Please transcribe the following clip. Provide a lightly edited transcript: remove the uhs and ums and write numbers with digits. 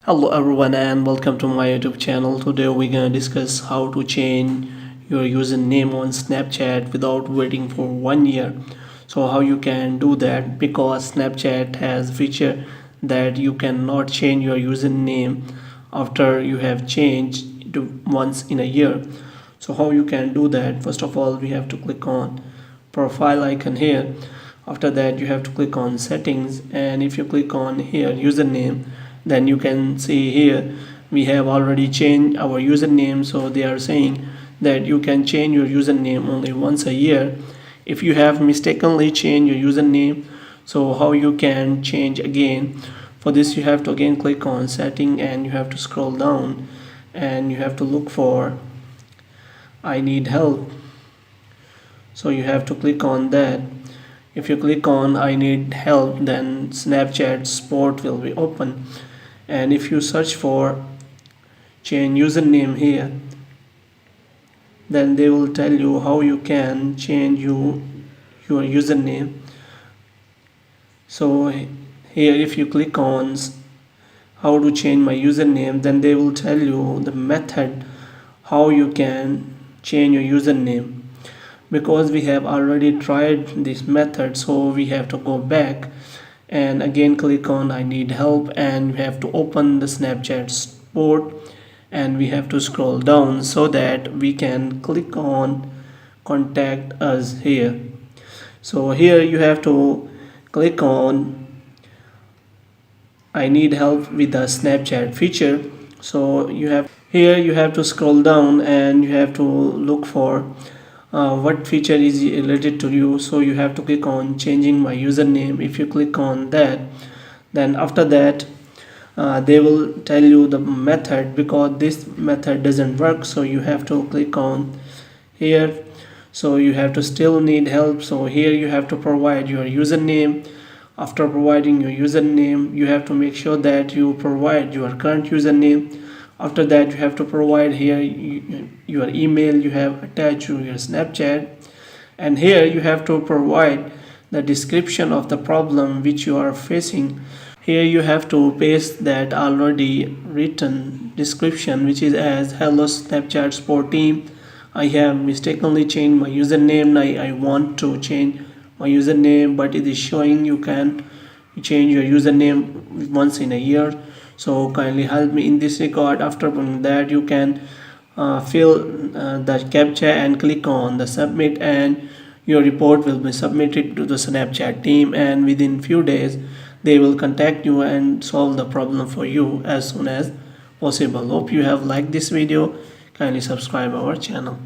Hello everyone and welcome to my YouTube channel. Today we're gonna discuss how to change your username on Snapchat without waiting for 1 year. So how you can do that, because Snapchat has feature that you cannot change your username after you have changed to once in a year. So how you can do that? First of all, we have to click on profile icon here. After that, you have to click on settings, and if you click on here username, then you can see here we have already changed our username. So they are saying that you can change your username only once a year if you have mistakenly changed your username. So how you can change again? For this, you have to again click on setting, and you have to scroll down, and you have to look for I need help. So you have to click on that. If you click on I need help, then Snapchat support will be open, and if you search for change username here, then they will tell you how you can change your username. So here, if you click on how to change my username, then they will tell you the method how you can change your username. Because we have already tried this method, so we have to go back and again click on I need help, and we have to open the Snapchat support, and we have to scroll down so that we can click on contact us here. So here you have to click on I need help with the Snapchat feature. So you have to scroll down, and you have to look for what feature is related to you. So you have to click on changing my username. If you click on that, then after that they will tell you the method, because this method doesn't work. So you have to click on here. So you have to still need help. So here you have to provide your username. After providing your username, you have to make sure that you provide your current username. After that, you have to provide here your email you have attached to your Snapchat, and here you have to provide the description of the problem which you are facing. Here you have to paste that already written description, which is as hello Snapchat support team, I have mistakenly changed my username. I want to change my username, but it is showing you can change your username once in a year. So kindly help me in this regard. After doing that, you can fill the captcha and click on the submit, and your report will be submitted to the Snapchat team, and within few days they will contact you and solve the problem for you as soon as possible. Hope you have liked this video. Kindly subscribe our channel.